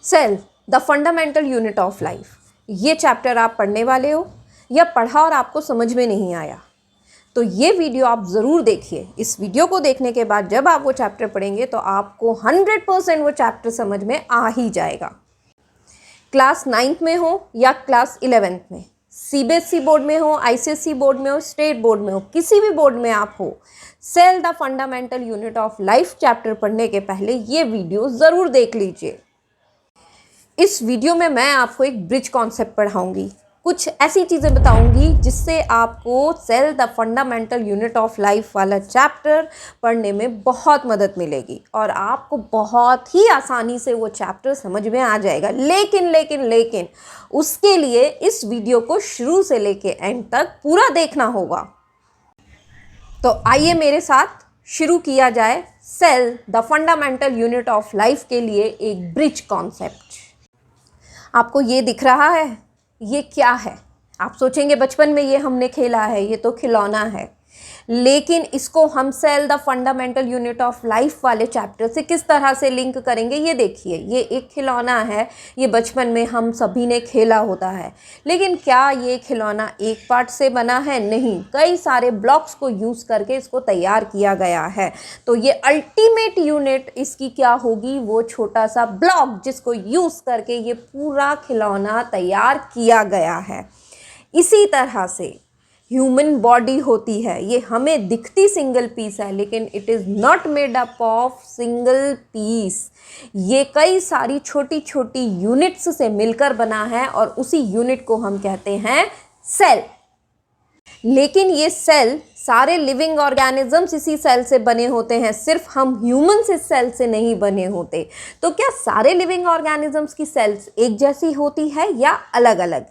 Cell the fundamental unit of life, ये chapter आप पढ़ने वाले हो या पढ़ा और आपको समझ में नहीं आया तो ये वीडियो आप ज़रूर देखिए। इस वीडियो को देखने के बाद जब आप वो चैप्टर पढ़ेंगे तो आपको 100% वो चैप्टर समझ में आ ही जाएगा। क्लास 9th में हो या क्लास 11th में, सीबीएसई बोर्ड में हो, आईसीएसई बोर्ड में हो, स्टेट बोर्ड में हो, किसी भी बोर्ड में आप हो, cell the fundamental unit of life chapter पढ़ने के पहले ये वीडियो ज़रूर देख लीजिए। इस वीडियो में मैं आपको एक ब्रिज कॉन्सेप्ट पढ़ाऊंगी, कुछ ऐसी चीज़ें बताऊंगी जिससे आपको cell the fundamental unit of life वाला चैप्टर पढ़ने में बहुत मदद मिलेगी और आपको बहुत ही आसानी से वो चैप्टर समझ में आ जाएगा। लेकिन उसके लिए इस वीडियो को शुरू से लेके एंड तक पूरा देखना होगा। तो आइए मेरे साथ शुरू किया जाए cell the fundamental unit of life के लिए एक ब्रिज कॉन्सेप्ट। आपको ये दिख रहा है, ये क्या है? आप सोचेंगे बचपन में ये हमने खेला है, ये तो खिलौना है, लेकिन इसको हम cell the fundamental unit of life वाले चैप्टर से किस तरह से लिंक करेंगे। ये देखिए, ये एक खिलौना है, ये बचपन में हम सभी ने खेला होता है, लेकिन क्या ये खिलौना एक पार्ट से बना है? नहीं, कई सारे ब्लॉक्स को यूज़ करके इसको तैयार किया गया है। तो ये अल्टीमेट यूनिट इसकी क्या होगी? वो छोटा सा ब्लॉक जिसको यूज़ करके ये पूरा खिलौना तैयार किया गया है। इसी तरह से ह्यूमन बॉडी होती है, ये हमें दिखती सिंगल पीस है, लेकिन it is not made up of single piece. ये कई सारी छोटी छोटी यूनिट्स से मिलकर बना है और उसी यूनिट को हम कहते हैं सेल। लेकिन ये सेल, सारे लिविंग ऑर्गेनिजम्स इसी सेल से बने होते हैं, सिर्फ हम ह्यूमन्स इस सेल से नहीं बने होते। तो क्या सारे लिविंग ऑर्गेनिजम्स की सेल्स एक जैसी होती है या अलग अलग?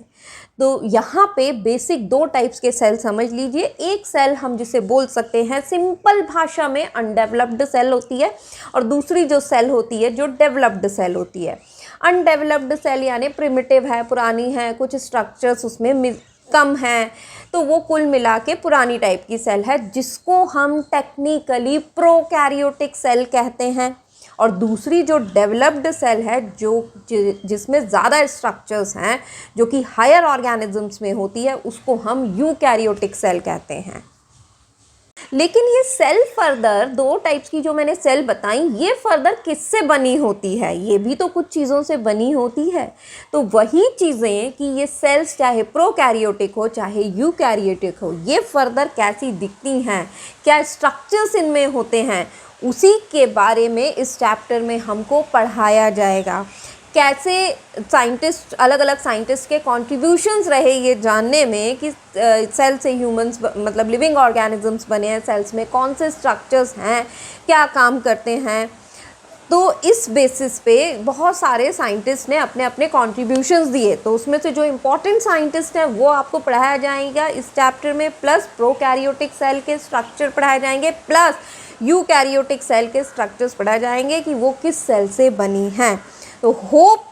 तो यहाँ पे बेसिक दो टाइप्स के सेल समझ लीजिए। एक सेल हम जिसे बोल सकते हैं सिंपल भाषा में अनडेवलप्ड सेल होती है, और दूसरी जो सेल होती है जो डेवलप्ड सेल होती है। अनडेवलप्ड सेल यानी प्रिमिटिव है, पुरानी है, कुछ स्ट्रक्चर्स उसमें कम हैं, तो वो कुल मिला के पुरानी टाइप की सेल है, जिसको हम टेक्निकली प्रोकैरियोटिक सेल कहते हैं। और दूसरी जो डेवलप्ड सेल है, जो जिसमें ज़्यादा स्ट्रक्चर्स हैं, जो कि हायर ऑर्गेनिजम्स में होती है, उसको हम यूकैरियोटिक सेल कहते हैं। लेकिन ये सेल फर्दर, दो टाइप्स की जो मैंने सेल बताई, ये फर्दर किससे बनी होती है? ये भी तो कुछ चीज़ों से बनी होती है। तो वही चीज़ें कि ये सेल्स चाहे प्रोकैरियोटिक हो चाहे यूकैरियोटिक हो, ये फर्दर कैसी दिखती हैं, क्या स्ट्रक्चर्स इनमें होते हैं, उसी के बारे में इस चैप्टर में हमको पढ़ाया जाएगा। कैसे साइंटिस्ट, अलग अलग साइंटिस्ट के कॉन्ट्रीब्यूशंस रहे ये जानने में कि सेल से ह्यूमंस मतलब लिविंग ऑर्गेनिजम्स बने हैं, सेल्स में कौन से स्ट्रक्चर्स हैं, क्या काम करते हैं। तो इस बेसिस पे बहुत सारे साइंटिस्ट ने अपने अपने कॉन्ट्रीब्यूशंस दिए, तो उसमें से जो इम्पोर्टेंट साइंटिस्ट हैं वो आपको पढ़ाया जाएगा इस चैप्टर में, प्लस प्रोकैरियोटिक सेल के स्ट्रक्चर पढ़ाए जाएंगे, प्लस यूकैरियोटिक सेल के स्ट्रक्चर्स पढ़ाए जाएंगे कि वो किस सेल से बनी हैं। तो होप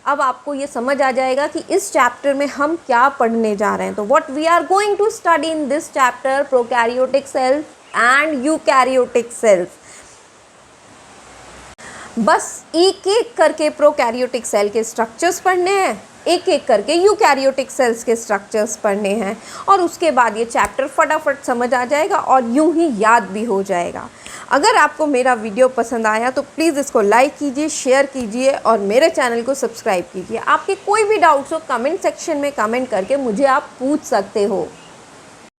अब आपको ये समझ आ जाएगा कि इस चैप्टर में हम क्या पढ़ने जा रहे हैं। तो what we are going to study in this chapter, prokaryotic cells and eukaryotic cells. बस एक एक करके प्रोकैरियोटिक सेल के स्ट्रक्चर्स पढ़ने हैं, एक एक करके यूकैरियोटिक सेल्स के स्ट्रक्चर्स पढ़ने हैं, और उसके बाद ये चैप्टर फटाफट समझ आ जाएगा और यूं ही याद भी हो जाएगा। अगर आपको मेरा वीडियो पसंद आया तो प्लीज़ इसको लाइक कीजिए, शेयर कीजिए और मेरे चैनल को सब्सक्राइब कीजिए। आपके कोई भी डाउट्स हो कमेंट सेक्शन में कमेंट करके मुझे आप पूछ सकते हो।